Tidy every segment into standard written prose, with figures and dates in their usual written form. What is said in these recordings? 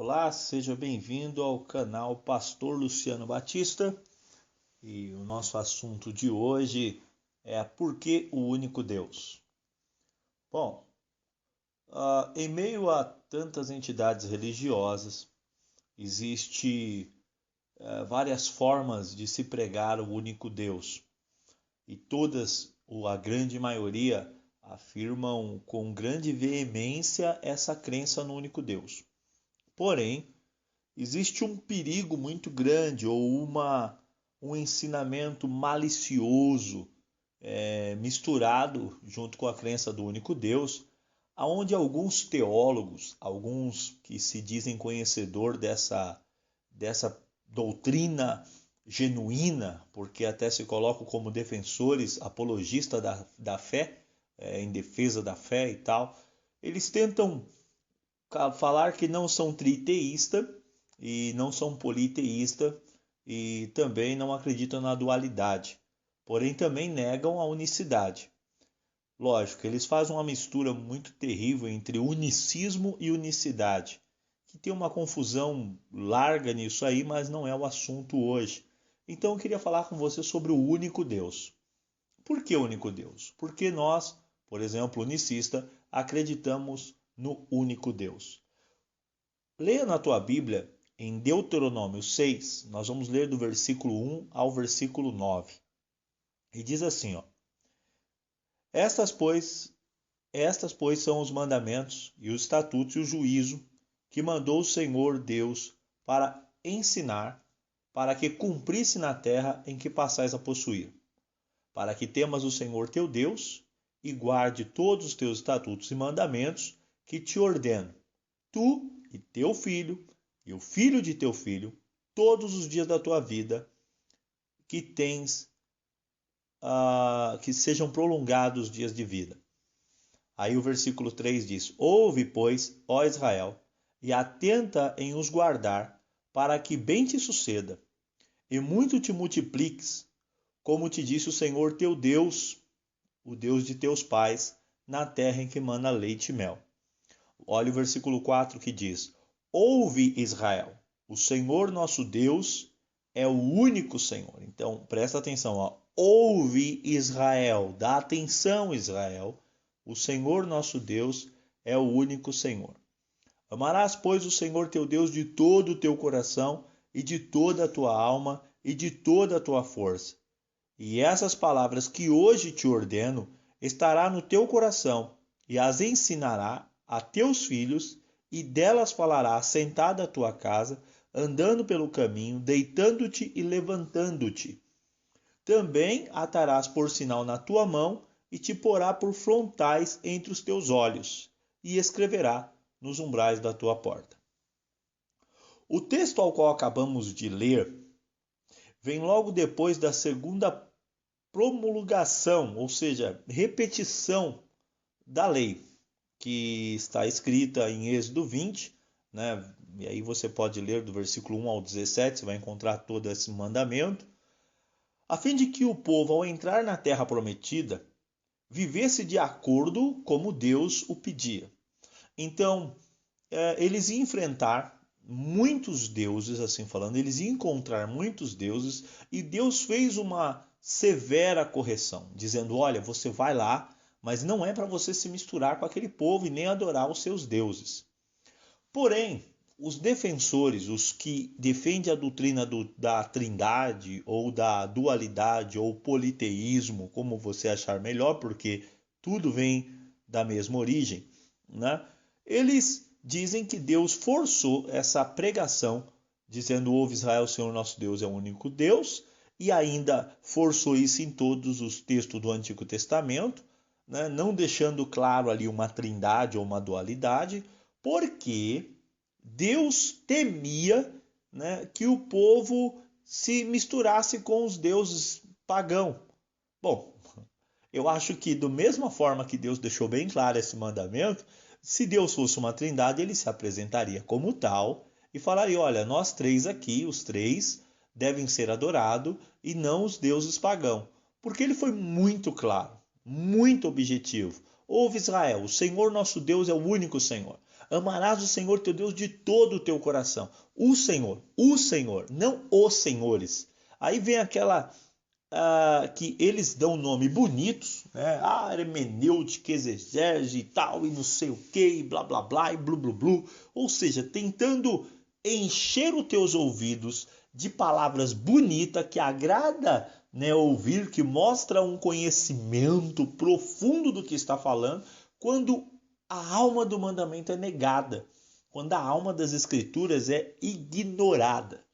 Olá, seja bem-vindo ao canal Pastor Luciano Batista e o nosso assunto de hoje é por que o único Deus? Bom, em meio a tantas entidades religiosas, existe várias formas de se pregar o único Deus e todas, ou a grande maioria, afirmam com grande veemência essa crença no único Deus. Porém, existe um perigo muito grande ou um ensinamento malicioso misturado junto com a crença do único Deus, aonde alguns teólogos, alguns que se dizem conhecedor dessa doutrina genuína, porque até se colocam como defensores, apologistas da fé, em defesa da fé e tal, eles tentam falar que não são triteístas e não são politeístas e também não acreditam na dualidade, porém também negam a unicidade. Lógico, eles fazem uma mistura muito terrível entre unicismo e unicidade, que tem uma confusão larga nisso aí, mas não é o assunto hoje. Então eu queria falar com você sobre o único Deus. Por que o único Deus? Porque nós, por exemplo, unicistas, acreditamos no único Deus. Leia na tua Bíblia, em Deuteronômio 6, nós vamos ler do versículo 1 ao versículo 9. E diz assim, ó: Estas, pois, são os mandamentos e os estatutos e o juízo que mandou o Senhor Deus para ensinar, para que cumprisse na terra em que passais a possuir, para que temas o Senhor teu Deus e guarde todos os teus estatutos e mandamentos que te ordeno, tu e teu filho e o filho de teu filho, todos os dias da tua vida, que sejam prolongados os dias de vida. Aí o versículo 3 diz: Ouve, pois, ó Israel, e atenta em os guardar, para que bem te suceda, e muito te multipliques, como te disse o Senhor teu Deus, o Deus de teus pais, na terra em que mana leite e mel. Olha o versículo 4 que diz: Ouve, Israel, o Senhor nosso Deus é o único Senhor. Então, presta atenção, ó. Ouve, Israel, dá atenção, Israel, o Senhor nosso Deus é o único Senhor. Amarás, pois, o Senhor teu Deus de todo o teu coração e de toda a tua alma e de toda a tua força. E essas palavras que hoje te ordeno estará no teu coração e as ensinará a teus filhos, e delas falarás sentado à tua casa, andando pelo caminho, deitando-te e levantando-te. Também atarás por sinal na tua mão e te porá por frontais entre os teus olhos, e escreverá nos umbrais da tua porta. O texto ao qual acabamos de ler vem logo depois da segunda promulgação, ou seja, repetição da lei, que está escrita em Êxodo 20, né? E aí você pode ler do versículo 1 ao 17, você vai encontrar todo esse mandamento, a fim de que o povo, ao entrar na terra prometida, vivesse de acordo como Deus o pedia. Então, eles iam enfrentar muitos deuses, assim falando, eles iam encontrar muitos deuses, e Deus fez uma severa correção, dizendo: olha, você vai lá, mas não é para você se misturar com aquele povo e nem adorar os seus deuses. Porém, os defensores, os que defendem a doutrina da trindade ou da dualidade ou politeísmo, como você achar melhor, porque tudo vem da mesma origem, né? Eles dizem que Deus forçou essa pregação, dizendo: ouve, Israel, o Senhor nosso Deus é o único Deus, e ainda forçou isso em todos os textos do Antigo Testamento, né? Não deixando claro ali uma trindade ou uma dualidade, porque Deus temia, né, que o povo se misturasse com os deuses pagãos. Bom, eu acho que da mesma forma que Deus deixou bem claro esse mandamento, se Deus fosse uma trindade, ele se apresentaria como tal e falaria: olha, nós três aqui, os três, devem ser adorados e não os deuses pagãos. Porque ele foi muito claro, muito objetivo. Ouve, Israel, o Senhor nosso Deus é o único Senhor. Amarás o Senhor teu Deus de todo o teu coração. O Senhor, não os senhores. Aí vem aquela que eles dão nome bonitos, né? Hermenêutica, exegese e tal, e não sei o que, e blá blá blá, e blu blu blu. Ou seja, tentando encher os teus ouvidos de palavras bonitas que agrada, né, ouvir, que mostra um conhecimento profundo do que está falando, quando a alma do mandamento é negada, quando a alma das escrituras é ignorada.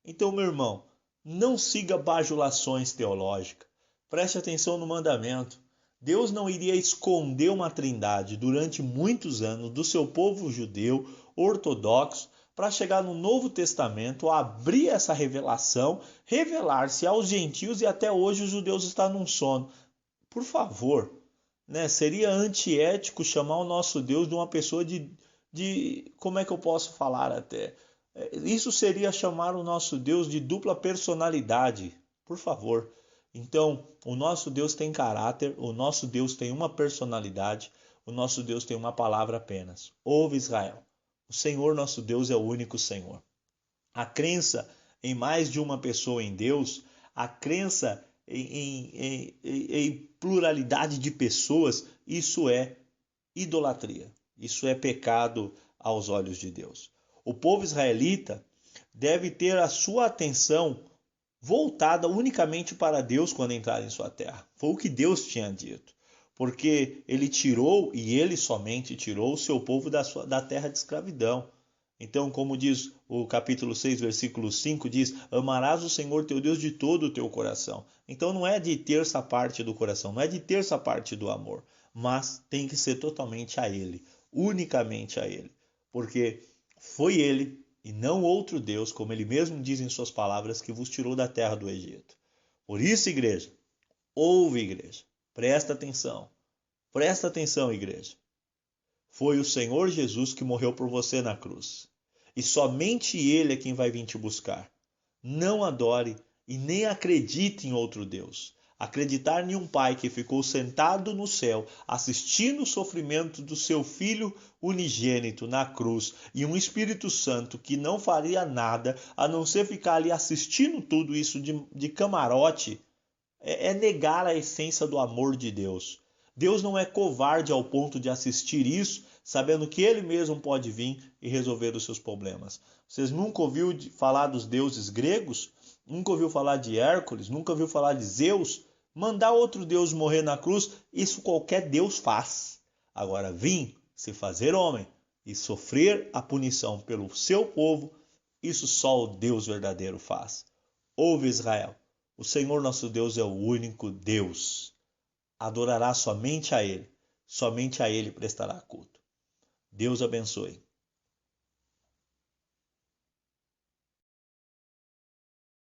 Então, meu irmão, não siga bajulações teológicas. Preste atenção no mandamento. Deus não iria esconder uma trindade durante muitos anos do seu povo judeu ortodoxo para chegar no Novo Testamento, abrir essa revelação, revelar-se aos gentios, e até hoje os judeus estão num sono. Por favor, né? Seria antiético chamar o nosso Deus de uma pessoa de como é que eu posso falar até? Isso seria chamar o nosso Deus de dupla personalidade, por favor. Então, o nosso Deus tem caráter, o nosso Deus tem uma personalidade, o nosso Deus tem uma palavra apenas. Ouve, Israel, o Senhor nosso Deus é o único Senhor. A crença em mais de uma pessoa em Deus, a crença em pluralidade de pessoas, isso é idolatria, isso é pecado aos olhos de Deus. O povo israelita deve ter a sua atenção voltada unicamente para Deus quando entrar em sua terra. Foi o que Deus tinha dito. Porque ele tirou, e ele somente tirou, o seu povo da terra de escravidão. Então, como diz o capítulo 6, versículo 5, diz: amarás o Senhor teu Deus de todo o teu coração. Então não é de terça parte do coração, não é de terça parte do amor, mas tem que ser totalmente a Ele, unicamente a Ele. Porque foi Ele, e não outro Deus, como Ele mesmo diz em suas palavras, que vos tirou da terra do Egito. Por isso, igreja, ouve, igreja, presta atenção, igreja. Foi o Senhor Jesus que morreu por você na cruz. E somente Ele é quem vai vir te buscar. Não adore e nem acredite em outro Deus. Acreditar em um Pai que ficou sentado no céu, assistindo o sofrimento do seu Filho unigênito na cruz, e um Espírito Santo que não faria nada a não ser ficar ali assistindo tudo isso de camarote, é negar a essência do amor de Deus. Deus não é covarde ao ponto de assistir isso, sabendo que Ele mesmo pode vir e resolver os seus problemas. Vocês nunca ouviram falar dos deuses gregos? Nunca ouviu falar de Hércules? Nunca ouviu falar de Zeus? Mandar outro Deus morrer na cruz, isso qualquer Deus faz. Agora, vir se fazer homem e sofrer a punição pelo seu povo, isso só o Deus verdadeiro faz. Ouve, Israel, o Senhor nosso Deus é o único Deus. Adorará somente a Ele prestará culto. Deus abençoe.